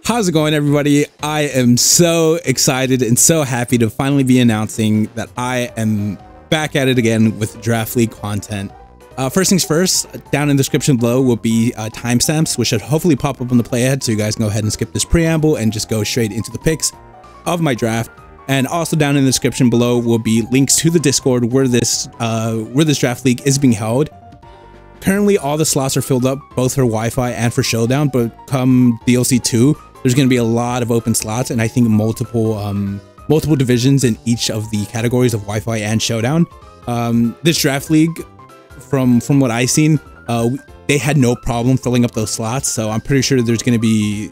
How's it going, everybody? I am so excited and so happy to finally be announcing that I am back at it again with Draft League content. First things first, down in the description below will be timestamps, which should hopefully pop up on the playhead, so you guys can go ahead and skip this preamble and just go straight into the picks of my draft. And also down in the description below will be links to the Discord where this Draft League is being held. Currently, all the slots are filled up, both for Wi-Fi and for Showdown, but come DLC 2, there's going to be a lot of open slots, and I think multiple divisions in each of the categories of Wi-Fi and Showdown. This Draft League, from what I've seen, they had no problem filling up those slots, so I'm pretty sure there's going to be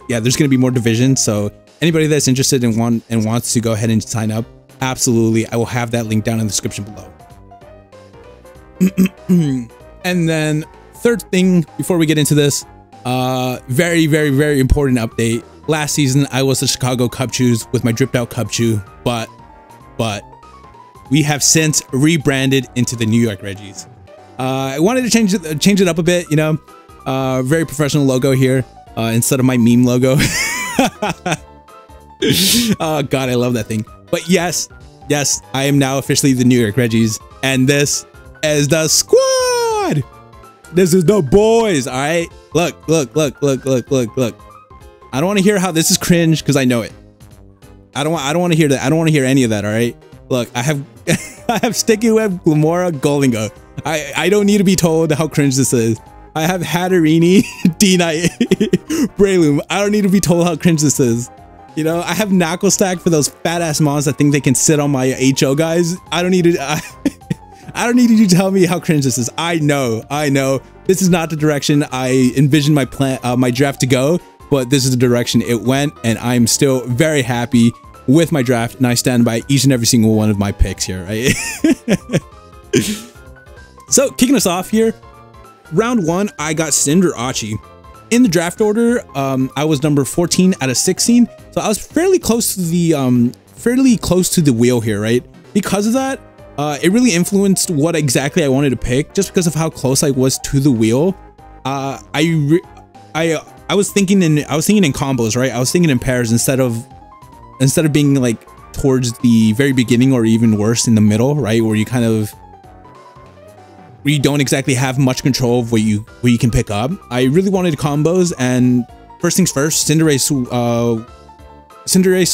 more divisions. So anybody that's interested and wants to go ahead and sign up, absolutely, I will have that link down in the description below. And then third thing before we get into this, very important update. Last season I was the Chicago Cubchoo's with my dripped out Cubchoo, but we have since rebranded into the New York Reggies. I wanted to change it up a bit, you know. Very professional logo here, instead of my meme logo. Oh god, I love that thing. But yes, I am now officially the New York Reggies, and this is the squad. This is the boys. All right, look. I don't want to hear how this is cringe, because I know it. I don't want to hear that. I don't want to hear any of that. All right, look, I have I have Sticky Web, Glamora, Golingo. I don't need to be told how cringe this is. I have Hatterini, D-Knight, Breloom. I don't need to be told how cringe this is. You know, I have Knuckle Stack for those fat ass mons that think they can sit on my HO guys. I don't need to. I don't need you to tell me how cringe this is. I know. This is not the direction I envisioned my draft to go, but this is the direction it went, and I'm still very happy with my draft, and I stand by each and every single one of my picks here, right? So, kicking us off here, round one, I got Cinder Archie. In the draft order, I was number 14 out of 16, so I was fairly close to the wheel here, right? Because of that, it really influenced what exactly I wanted to pick, just because of how close I was to the wheel. I was thinking in combos, right? I was thinking in pairs instead of being like towards the very beginning, or even worse in the middle, right? Where you don't exactly have much control of what you can pick up. I really wanted combos, and first things first, Cinderace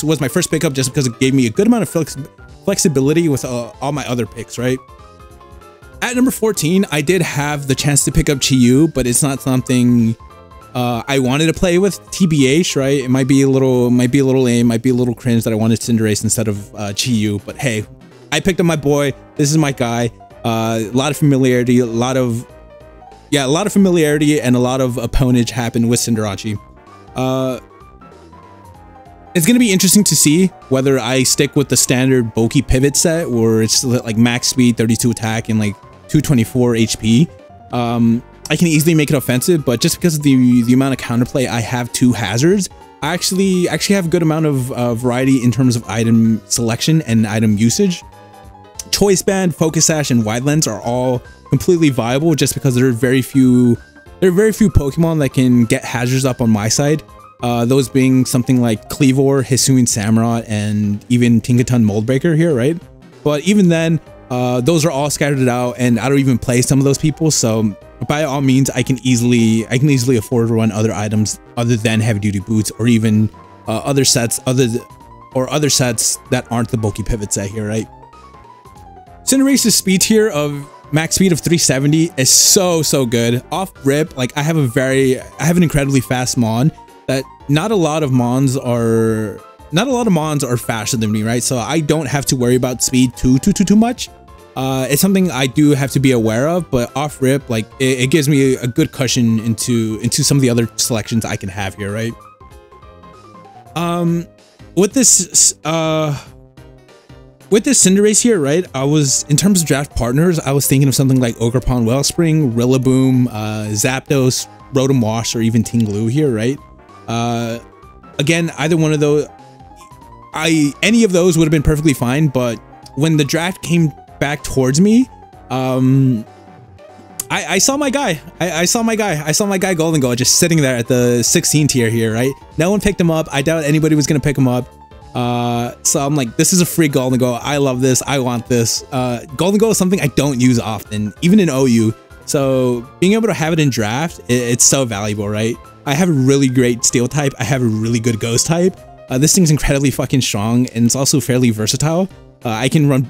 was my first pickup, just because it gave me a good amount of flexibility with all my other picks, right? At number 14, I did have the chance to pick up Chi-Yu, but it's not something I wanted to play with, TBH, right? It might be a little lame, might be a little cringe that I wanted Cinderace instead of Chi-Yu, but hey, I picked up my boy. This is my guy. A lot of familiarity, a lot of familiarity, and a lot of opponage happened with Cinderace. It's gonna be interesting to see whether I stick with the standard bulky pivot set, or it's like max speed, 32 attack, and like 224 HP. I can easily make it offensive, but just because of the amount of counterplay I have to hazards, I actually have a good amount of variety in terms of item selection and item usage. Choice Band, Focus Sash, and Wide Lens are all completely viable, just because there are very few Pokemon that can get hazards up on my side. Those being something like Cleavor, Hisuian Samurott, and even Tinkaton Moldbreaker here, right? But even then, those are all scattered out, and I don't even play some of those people. So by all means, I can easily afford to run other items other than heavy duty boots, or even other sets that aren't the bulky pivot set here, right? Cinderace's speed tier of max speed of 370 is so good. Off rip, like I have an incredibly fast mon that not a lot of mons are faster than me, right? So I don't have to worry about speed too much. It's something I do have to be aware of, but off rip, like it gives me a good cushion into some of the other selections I can have here, right? With this Cinderace here, right, in terms of draft partners, I was thinking of something like Ogerpon Wellspring, Rillaboom, Zapdos, Rotom Wash, or even Tinglu here, right? Again, either one of those, any of those would have been perfectly fine, but when the draft came back towards me, I saw my guy. I saw my guy Golden Goal just sitting there at the 16 tier here, right? No one picked him up. I doubt anybody was gonna pick him up. So I'm like, this is a free Golden Goal. I love this. I want this. Golden Goal is something I don't use often, even in OU. So being able to have it in draft, it's so valuable, right? I have a really great steel type. I have a really good ghost type. This thing's incredibly fucking strong, and it's also fairly versatile. I can run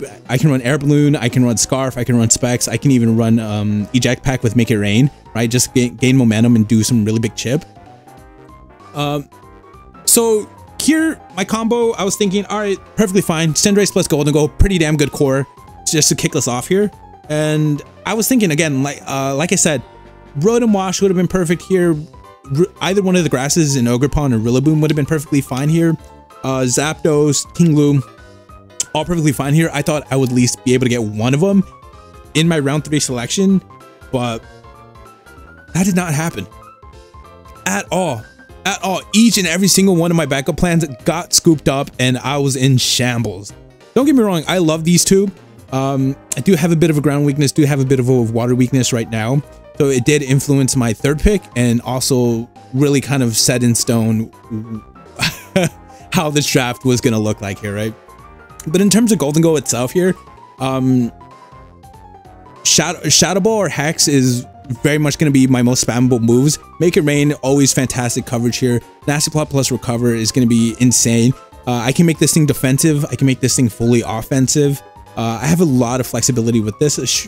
air balloon, I can run scarf, I can run specs, I can even run eject pack with make it rain, right? Just gain momentum and do some really big chip. So here, my combo, I was thinking, all right, perfectly fine. Cinderace plus Golden Goal, pretty damn good core, just to kick us off here. And I was thinking again, like I said, Rotom Wash would have been perfect here. Either one of the grasses in Ogerpon or Rillaboom would have been perfectly fine here. Zapdos, Kinglu, all perfectly fine here. I thought I would at least be able to get one of them in my round 3 selection, but that did not happen at all. At all. Each and every single one of my backup plans got scooped up, and I was in shambles. Don't get me wrong, I love these two. I do have a bit of a ground weakness, do have a bit of a water weakness right now. So it did influence my 3rd pick, and also really kind of set in stone how this draft was going to look like here, right? But in terms of Golden Goal itself here, Shadow Ball or Hex is very much going to be my most spammable moves. Make It Rain, always fantastic coverage here. Nasty Plot plus Recover is going to be insane. I can make this thing defensive. I can make this thing fully offensive. I have a lot of flexibility with this.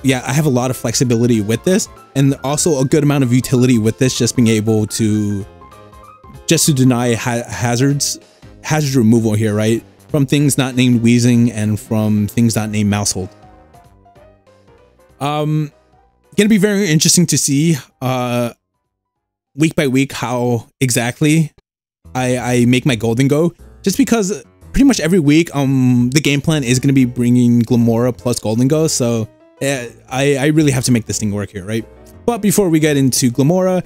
Yeah, I have a lot of flexibility with this, and also a good amount of utility with this, just being able to deny hazard removal here, right? From things not named Wheezing and from things not named Mousehold. Gonna be very interesting to see week by week how exactly I make my Golden Go, just because pretty much every week the game plan is going to be bringing Glimmora plus Golden Go, so I really have to make this thing work here, right? But before we get into Glimmora,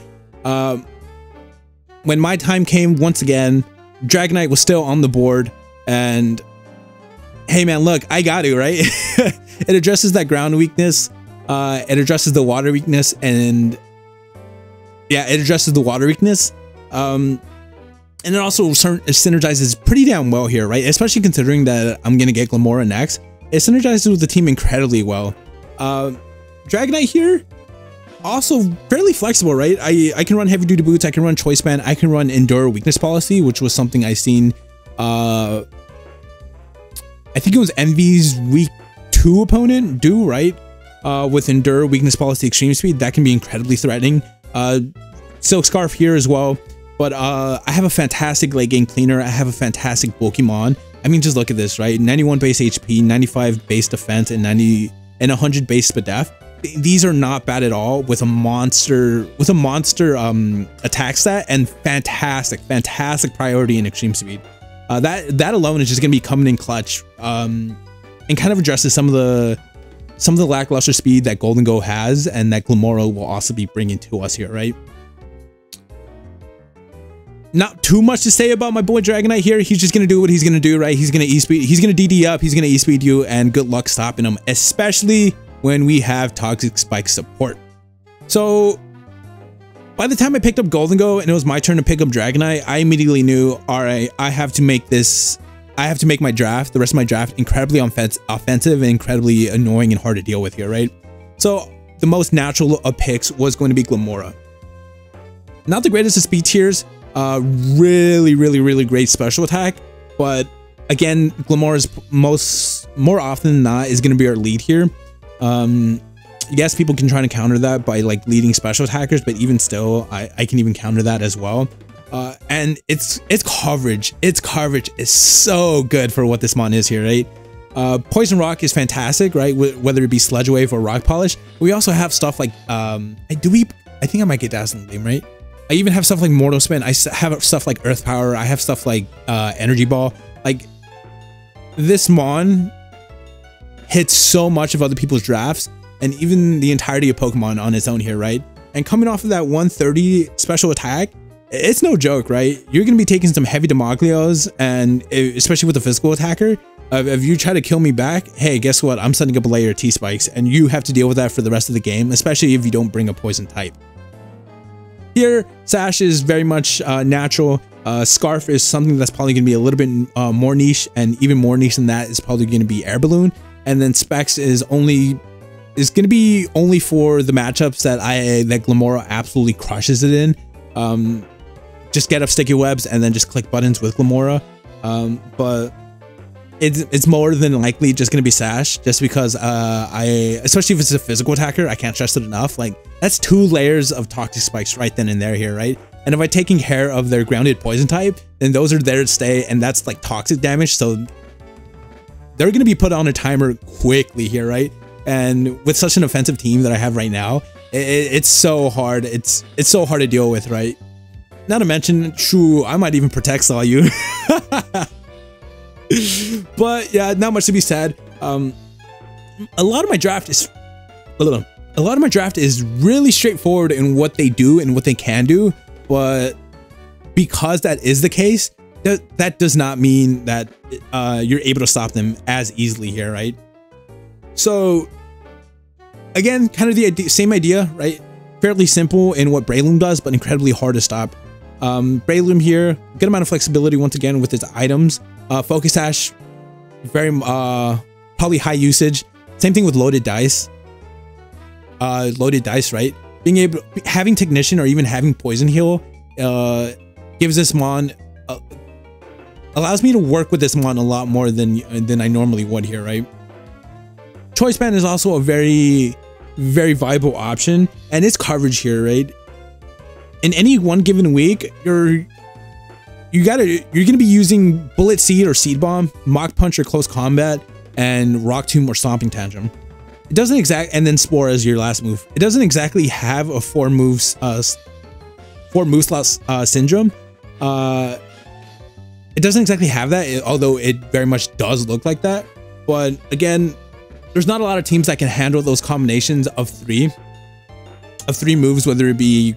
when my time came, once again, Dragonite was still on the board, and hey man, look, I got to, right? It addresses that ground weakness, it addresses the water weakness, and yeah, it addresses the water weakness, and it also synergizes pretty damn well here, right? Especially considering that I'm gonna get Glimmora next. It synergizes with the team incredibly well. Dragonite here, also fairly flexible, right? I can run heavy duty boots, I can run choice band, I can run endure weakness policy, which was something I seen I think it was envee's week 2 opponent do, right? With endure weakness policy extreme speed, that can be incredibly threatening. Silk Scarf here as well. But I have a fantastic late game cleaner. I have a fantastic Pokemon. I mean, just look at this, right? 91 base HP, 95 base defense, and 100 base SPDF. These are not bad at all with a monster attack stat and fantastic priority in extreme speed. That alone is just gonna be coming in clutch, and kind of addresses some of the lackluster speed that Golden Go has, and that Glimmora will also be bringing to us here, right? Not too much to say about my boy Dragonite here. He's just gonna do what he's gonna do, right? He's gonna E-speed, he's gonna DD up, he's gonna E-speed you, and good luck stopping him, especially when we have Toxic Spike support. So by the time I picked up Golden Go and it was my turn to pick up Dragonite, I immediately knew, all right, I have to make my draft, the rest of my draft, incredibly offensive and incredibly annoying and hard to deal with here, right? So the most natural of picks was going to be Glimmora. Not the greatest of speed tiers, really great special attack, but again, Glimmora's more often than not is going to be our lead here. Yes, people can try to counter that by like leading special attackers, but even still, I can even counter that as well. And its coverage is so good for what this mon is here, right? Poison Rock is fantastic, right? Whether it be Sludge Wave or Rock Polish. We also have stuff like I think I might get Dazzling Gleam, right? I even have stuff like Mortal Spin. I have stuff like Earth Power. I have stuff like Energy Ball. Like, this mon hits so much of other people's drafts, and even the entirety of Pokemon on its own here, right? And coming off of that 130 special attack, it's no joke, right? You're going to be taking some heavy Demoglios, and especially with the physical attacker, If you try to kill me back, hey, guess what? I'm setting up a layer of T-spikes, and you have to deal with that for the rest of the game, especially if you don't bring a poison type. Here, Sash is very much natural. Scarf is something that's probably going to be a little bit more niche, and even more niche than that is probably going to be Air Balloon. And then Specs is going to be only for the matchups that Glimmora absolutely crushes it in. Just get up sticky webs and then just click buttons with Glimmora. But it's more than likely just going to be Sash, just because especially if it's a physical attacker, I can't stress it enough. Like, that's 2 layers of toxic spikes right then and there here, right? And if I'm taking care of their grounded poison type, then those are there to stay, and that's like toxic damage, so they're going to be put on a timer quickly here, right? And with such an offensive team that I have right now, it's so hard. It's so hard to deal with, right? Not to mention, true, I might even protect Saw you. But yeah, not much to be said. A lot of my draft is really straightforward in what they do and what they can do, but because that is the case, that does not mean that you're able to stop them as easily here, right? So again, kind of the same idea, right? Fairly simple in what Breloom does, but incredibly hard to stop. Breloom here, good amount of flexibility once again with its items. Focus Sash, very probably high usage. Same thing with loaded dice. Right? Having Technician or even having Poison Heal gives this mon allows me to work with this mon a lot more than I normally would here, right? Choice Band is also a very viable option, and its coverage here, right? In any one given week, you're gonna be using Bullet Seed or Seed Bomb, Mach Punch or Close Combat, and Rock Tomb or Stomping Tantrum. It doesn't and then Spore as your last move. It doesn't exactly have a 4 move slot syndrome. It doesn't exactly have that, although it very much does look like that. But again, there's not a lot of teams that can handle those combinations of three moves, whether it be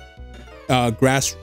grass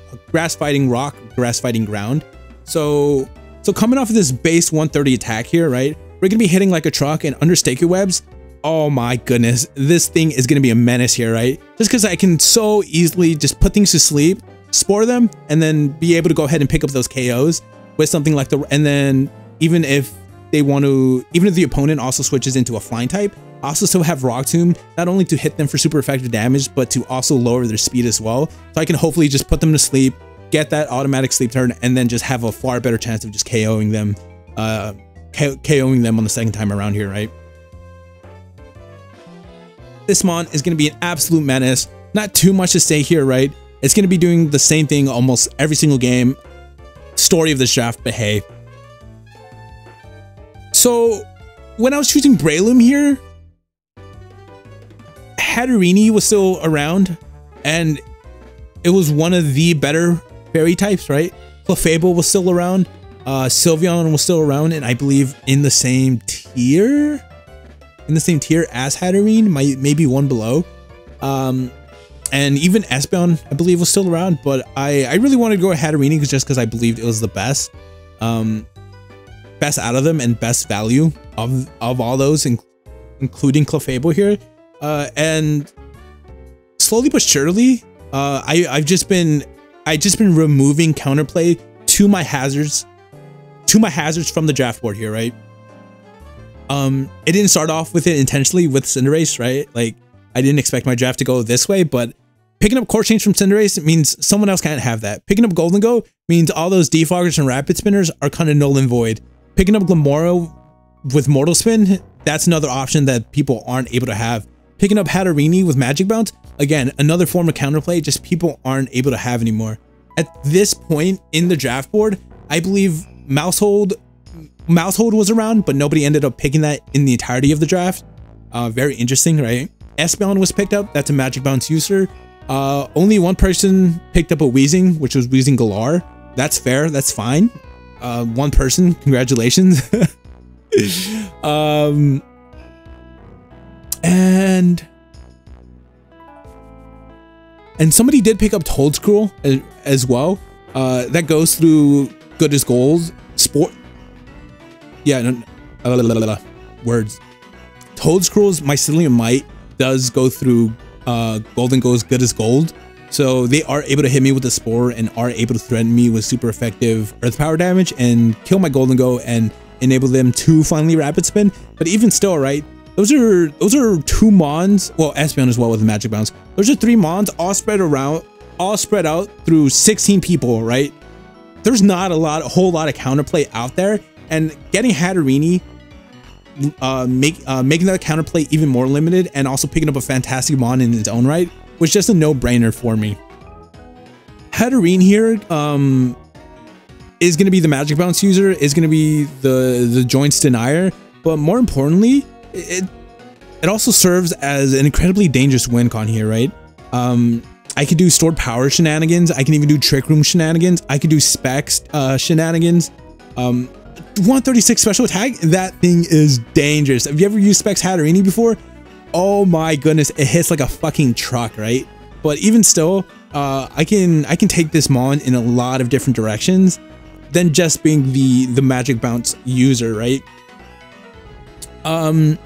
fighting rock, grass fighting ground. So coming off of this base 130 attack here, right? We're gonna be hitting like a truck, and under Sticky Webs, oh my goodness, this thing is gonna be a menace here, right? Just because I can so easily just put things to sleep, spore them, and then be able to go ahead and pick up those KOs with something like and then even if the opponent also switches into a flying type, I also still have Rock Tomb, not only to hit them for super effective damage, but to also lower their speed as well. So I can hopefully just put them to sleep, get that automatic sleep turn, and then just have a far better chance of just KOing them on the second time around here, right? This mon is going to be an absolute menace. Not too much to say here, right? It's going to be doing the same thing almost every single game. Story of this draft, but hey. So when I was choosing Breloom here, Hatterini was still around, and it was one of the better fairy types, right? Clefable was still around, Sylveon was still around, and I believe in the same tier as Hatterene, maybe one below. And even Espeon, I believe, was still around, but I really wanted to go with Hatterene just because I believed it was the best. Best out of them and best value of all those, including Clefable here. And slowly but surely, I've just been removing counterplay to my hazards from the draft board here, right? It didn't start off with it intentionally with Cinderace, right? Like, I didn't expect my draft to go this way, but picking up Course Change from Cinderace means someone else can't have that. Picking up Golden Go means all those Defoggers and Rapid Spinners are kind of null and void. Picking up Glimmora with Mortal Spin, that's another option that people aren't able to have. Picking up Hatterene with Magic Bounce, again, another form of counterplay, just people aren't able to have anymore. At this point in the draft board, I believe Mousehold was around, but nobody ended up picking that in the entirety of the draft. Very interesting, right? Espeon was picked up. That's a Magic Bounce user. Only one person picked up a Weezing, which was Weezing Galar. That's fair. That's fine. One person. Congratulations. And somebody did pick up Toedscruel as well. That goes through Good as Gold. Sport. Yeah, words. Toad Scroll's Mycelium Might does go through gold and goes good as gold. So they are able to hit me with the spore and are able to threaten me with super effective earth power damage and kill my golden go and enable them to finally rapid spin. But even still, right, those are 2 mons, well, Espeon as well with the magic bounce. Those are 3 mons all spread out through 16 people, right? There's not a whole lot of counterplay out there, and getting Hatterene, making that counterplay even more limited, and also picking up a fantastic mon in its own right was just a no-brainer for me. Hatterene here is going to be the magic bounce user, is going to be the joints denier, but more importantly, it also serves as an incredibly dangerous win con here, right? I could do stored power shenanigans. I can even do trick room shenanigans. I could do specs shenanigans. 136 special attack. That thing is dangerous. Have you ever used specs Hatterene before? Oh my goodness, it hits like a fucking truck, right? But even still, I can take this mon in a lot of different directions than just being the magic bounce user, right? I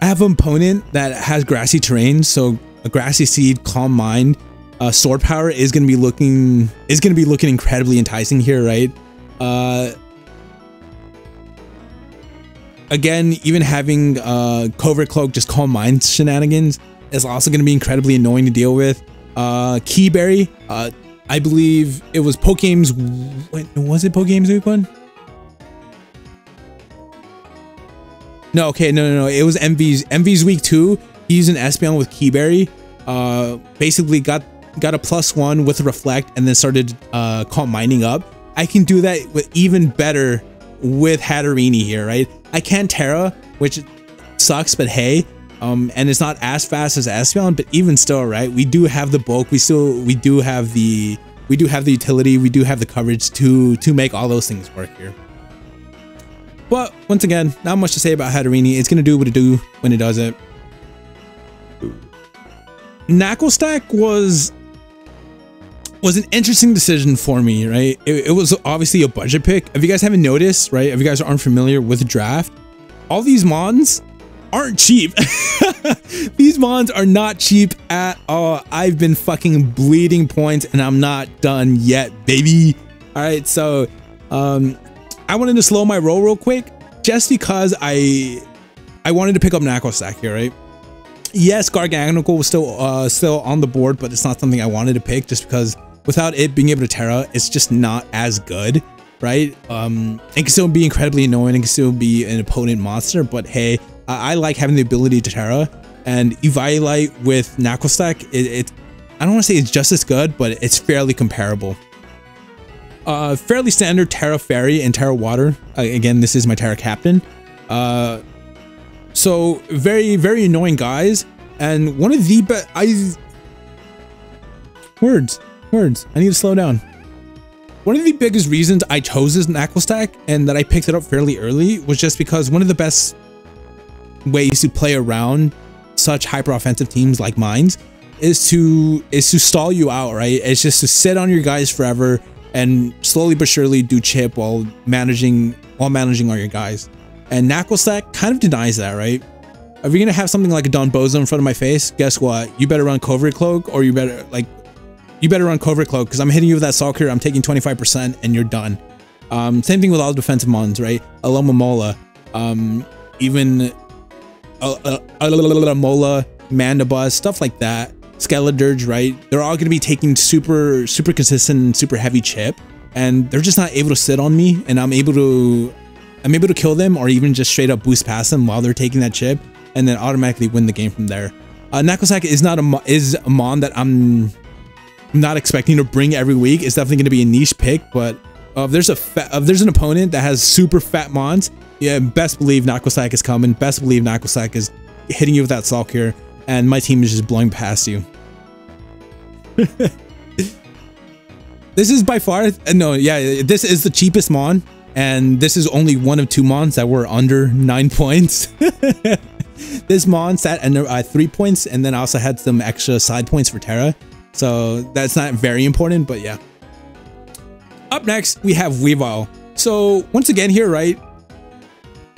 have an opponent that has grassy terrain, so a grassy seed, calm mind, sword power is gonna be looking incredibly enticing here, right? Again, even having covert cloak, just calm mind shenanigans is also gonna be incredibly annoying to deal with. Keyberry, I believe it was Pokeaim's. Was it Pokeaim's week 1? No, okay, no. It was emvee's week 2. He used an Espeon with Keyberry. Basically got a +1 with a reflect and then started calm minding up. I can do that with even better with Hatterene here, right? I can Terra, which sucks, but hey, and it's not as fast as Espeon, but even still, right? We do have the bulk. We do have the utility. We do have the coverage to make all those things work here. But once again, not much to say about Hatterene. It's gonna do what it do when it does it. Knuckle Stack was an interesting decision for me, right? It was obviously a budget pick. If you guys haven't noticed, right? If you guys aren't familiar with the draft, all these mons aren't cheap. These mons are not cheap at all. I've been fucking bleeding points and I'm not done yet, baby. All right, so I wanted to slow my roll real quick just because I wanted to pick up Knuckle Stack here, right? Yes, Gargantual was still on the board, but it's not something I wanted to pick just because without it being able to Terra, it's just not as good, right? It can still be incredibly annoying. It can still be an opponent monster, but hey, I like having the ability to Terra, and Evaluate with Knuckle Stack, I don't want to say it's just as good, but it's fairly comparable. Fairly standard Terra Fairy and Terra Water. Again, this is my Terra Captain. So very, very annoying guys, and one of the best. Words. I need to slow down. One of the biggest reasons I chose this Knuckle Stack and that I picked it up fairly early was just because one of the best ways to play around such hyper offensive teams like mine is to stall you out, right? It's just to sit on your guys forever and slowly but surely do chip while managing all your guys. And Knuckle Stack kind of denies that, right? If you're gonna have something like a Don Bozo in front of my face, guess what? You better run Covert Cloak, or you better run Covert Cloak, because I'm hitting you with that Salt Cure, I'm taking 25% and you're done. Same thing with all defensive mons, right? Alomomola, even Mola, Mandibuzz, stuff like that. Skeledirge, right? They're all gonna be taking super consistent, super heavy chip, and they're just not able to sit on me, and I'm able to kill them, or even just straight up boost past them while they're taking that chip, and then automatically win the game from there. Knuckle Stack is a mon that I'm not expecting to bring every week. It's definitely going to be a niche pick, but if there's an opponent that has super fat mons, yeah, best believe Knuckle Stack is coming. Best believe Knuckle Stack is hitting you with that Salt Cure, and my team is just blowing past you. This is by far this is the cheapest mon. And this is only one of 2 mons that were under 9 points. This mon sat at 3 points, and then I also had some extra side points for Terra. So that's not very important, but yeah. Up next, we have Weavile. So once again here, right?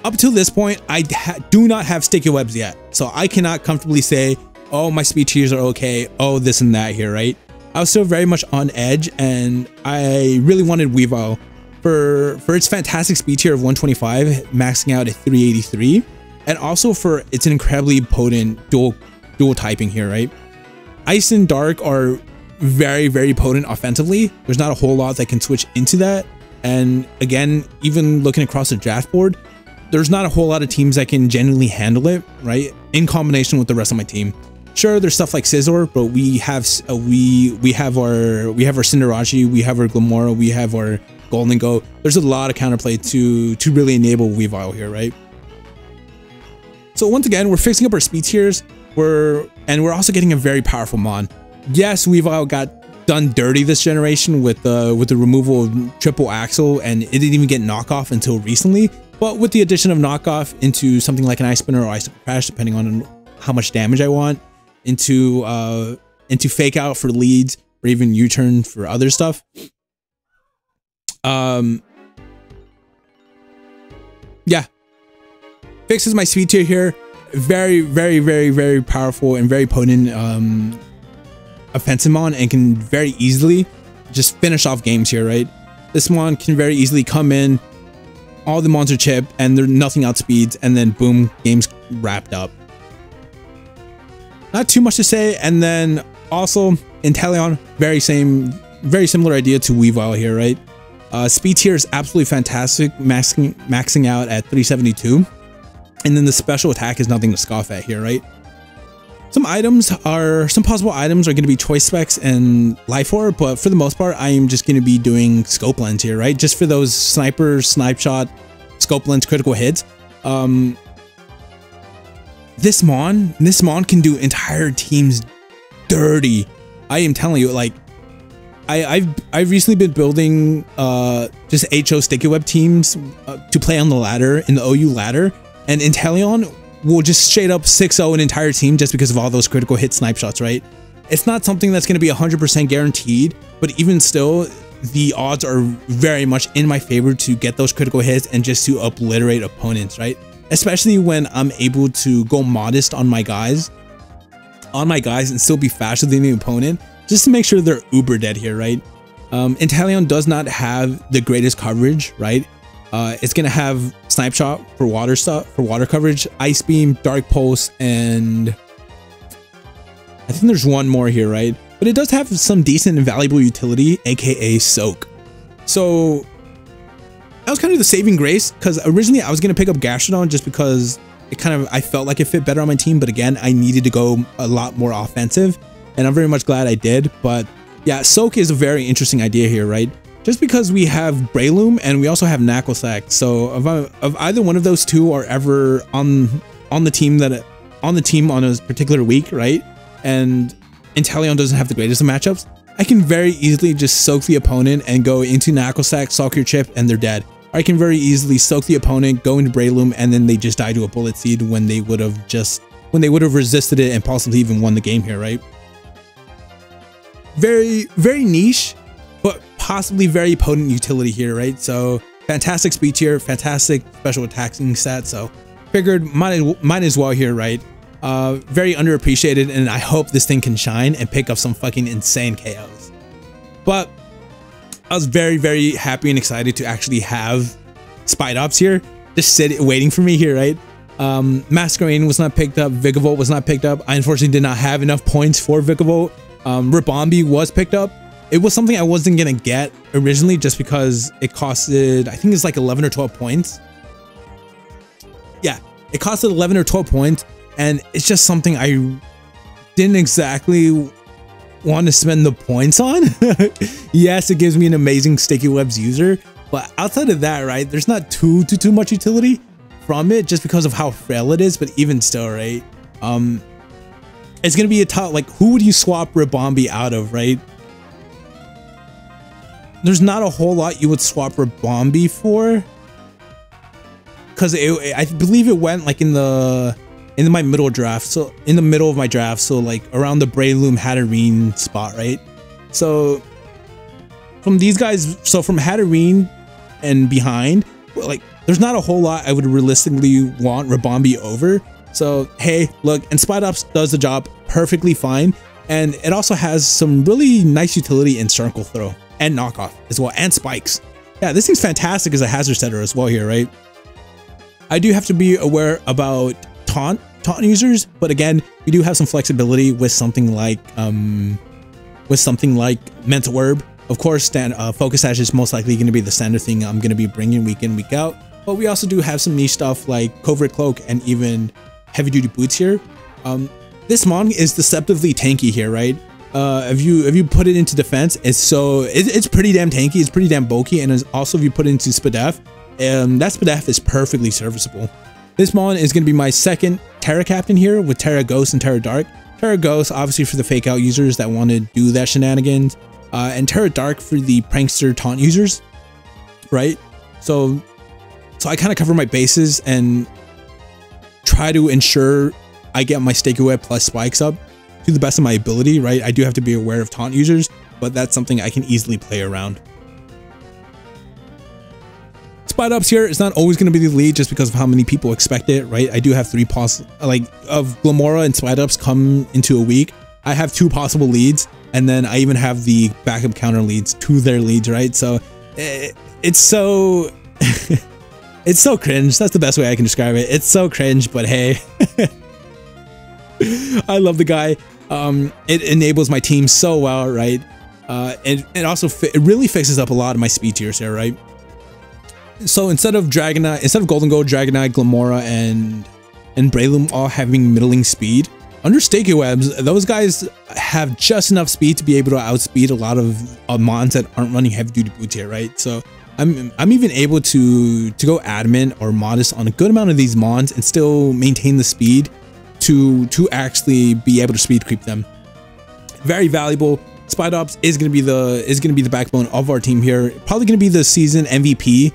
up to this point, I do not have sticky webs yet. So I cannot comfortably say, oh, my speed tiers are okay. Oh, this and that here, right? I was still very much on edge, and I really wanted Weavile for its fantastic speed tier of 125, maxing out at 383, and also for its incredibly potent dual typing here, right? Ice and Dark are very, very potent offensively. There's not a whole lot that can switch into that. And again, even looking across the draft board, there's not a whole lot of teams that can genuinely handle it, right? In combination with the rest of my team. Sure, there's stuff like Scizor, but we have our Cinderace, we have our Glimmora, we have our Golden Go. There's a lot of counterplay to really enable Weavile here, right? So once again, we're fixing up our speed tiers. We're also getting a very powerful Mon. Yes, Weavile got done dirty this generation with the removal of Triple Axle, and it didn't even get knockoff until recently. But with the addition of knockoff into something like an Ice Spinner or Ice Crash, depending on how much damage I want, into Fake Out for leads, or even U-turn for other stuff. Yeah, fixes my speed tier here. Very, very, very, very powerful and very potent offensive Mon, and can very easily just finish off games here, right? This Mon can very easily come in, all the Mons are chipped, and they're nothing outspeeds, and then boom, game's wrapped up. Not too much to say. And then also Inteleon, very similar idea to Weavile here, right? Speed tier is absolutely fantastic, maxing out at 372. And then the special attack is nothing to scoff at here, right? Some possible items are going to be Choice Specs and Life Orb, but for the most part, I am just going to be doing Scope Lens here, right? Just for those sniper, snipe shot, Scope Lens critical hits. This Mon can do entire teams dirty. I am telling you, like, I've recently been building just HO sticky web teams to play on the ladder, in the OU ladder, and Inteleon will just straight up 6-0 an entire team just because of all those critical hit snipe shots, right? It's not something that's going to be 100% guaranteed, but even still, the odds are very much in my favor to get those critical hits and just to obliterate opponents, right? Especially when I'm able to go modest on my guys and still be faster than the opponent, just to make sure they're uber dead here, right? Inteleon does not have the greatest coverage, right? It's gonna have Snipe Shot for water coverage, Ice Beam, Dark Pulse, and I think there's one more here, right? But it does have some decent and valuable utility, aka Soak. So that was kind of the saving grace, because originally I was gonna pick up Gastrodon just because I felt like it fit better on my team, but again, I needed to go a lot more offensive, and I'm very much glad I did. But yeah, Soak is a very interesting idea here, right? Just because we have Breloom and we also have Knucklesack, so if either one of those two are ever on the team on a particular week, right, and Inteleon doesn't have the greatest of matchups, I can very easily just soak the opponent and go into Knucklesack, sock your chip, and they're dead. Or I can very easily soak the opponent, go into Breloom, and then they just die to a Bullet Seed when they would have resisted it and possibly even won the game here, right? Very, very niche, but possibly very potent utility here, right? So fantastic speed tier, fantastic special attacking stat. So figured might as well here, right? Very underappreciated, and I hope this thing can shine and pick up some fucking insane KOs. But I was very, very happy and excited to actually have Spidops here, just waiting for me here, right? Masquerain was not picked up, Vigavolt was not picked up. I unfortunately did not have enough points for Vigavolt. Ribombee was picked up. It was something I wasn't gonna get originally just because it costed, I think it's like 11 or 12 points. Yeah, it costed 11 or 12 points, and it's just something I didn't exactly want to spend the points on. Yes, it gives me an amazing Sticky Webs user, but outside of that, right, there's not too much utility from it just because of how frail it is. But even still, right, it's gonna be a tough, like, who would you swap Ribombee out of, right? There's not a whole lot you would swap Ribombee for, because I believe it went like in my middle draft, so in the middle of my draft, so like around the Breloom Hatterene spot, right? So from these guys, so from Hatterene and behind, like there's not a whole lot I would realistically want Rabombi over. So hey, look, and Spite Ops does the job perfectly fine, and it also has some really nice utility in circle throw and knockoff as well, and spikes. Yeah, this thing's fantastic as a hazard setter as well here, right? I do have to be aware about taunt users, but again, we do have some flexibility with something like Mental Orb. Of course, Focus Sash is most likely going to be the standard thing I'm going to be bringing week in, week out. But we also do have some niche stuff like Covert Cloak and even Heavy Duty Boots here. This Mon is deceptively tanky here, right? If you put it into defense, it's pretty damn tanky. It's pretty damn bulky, and also if you put it into Spadef, that Spadef is perfectly serviceable. This Mon is going to be my second Terra Captain here with Terra Ghost and Terra Dark. Terra Ghost, obviously for the fake out users that want to do that shenanigans, and Terra Dark for the prankster taunt users, right? So I kind of cover my bases and try to ensure I get my Sticky Web plus spikes up to the best of my ability, right? I do have to be aware of taunt users, but that's something I can easily play around. Spite Ops here is not always going to be the lead just because of how many people expect it, right? I do have of Glamora and Spite Ops come into a week. I have 2 possible leads, and then I even have the backup counter leads to their leads, right? So it's so it's so cringe. That's the best way I can describe it. It's so cringe, but hey, I love the guy. It enables my team so well, right? And it also it really fixes up a lot of my speed tiers here, right? So instead of Golden Gold, Dragonite, Glamora, and Breloom all having middling speed, under Sticky Webs, those guys have just enough speed to be able to outspeed a lot of mons that aren't running heavy duty boots here, right? So I'm even able to go adamant or modest on a good amount of these mons and still maintain the speed to actually be able to speed creep them. Very valuable. Spite Ops is gonna be the backbone of our team here. Probably gonna be the season MVP.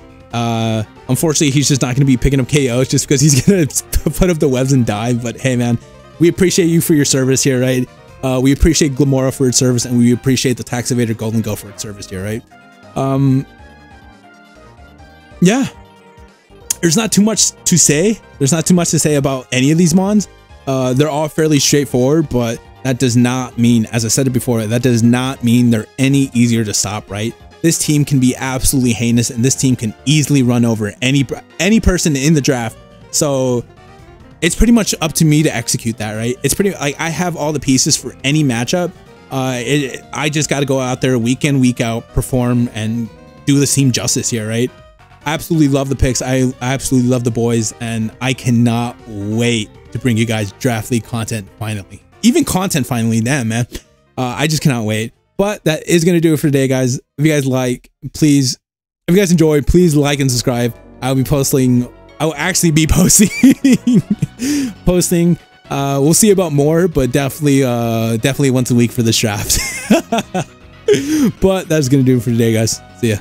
Unfortunately, he's just not going to be picking up KOs just because he's going to put up the webs and die. But hey, man, we appreciate you for your service here, right? We appreciate Glamora for its service, and we appreciate the Tax Evader Golden Go for its service here, right? Yeah, there's not too much to say. There's not too much to say about any of these mons. They're all fairly straightforward, but that does not mean, as I said it before, that does not mean they're any easier to stop, right? This team can be absolutely heinous, and this team can easily run over any person in the draft. So it's pretty much up to me to execute that, right? It's pretty like I have all the pieces for any matchup. I just got to go out there week in, week out, perform, and do the team justice here, right? I absolutely love the picks. I absolutely love the boys, and I cannot wait to bring you guys draft league content finally. Even content finally, damn, man. I just cannot wait. But that is going to do it for today, guys. If you guys if you guys enjoyed, please like and subscribe. I will actually be posting. We'll see about more, but definitely once a week for this draft. But that's going to do it for today, guys. See ya.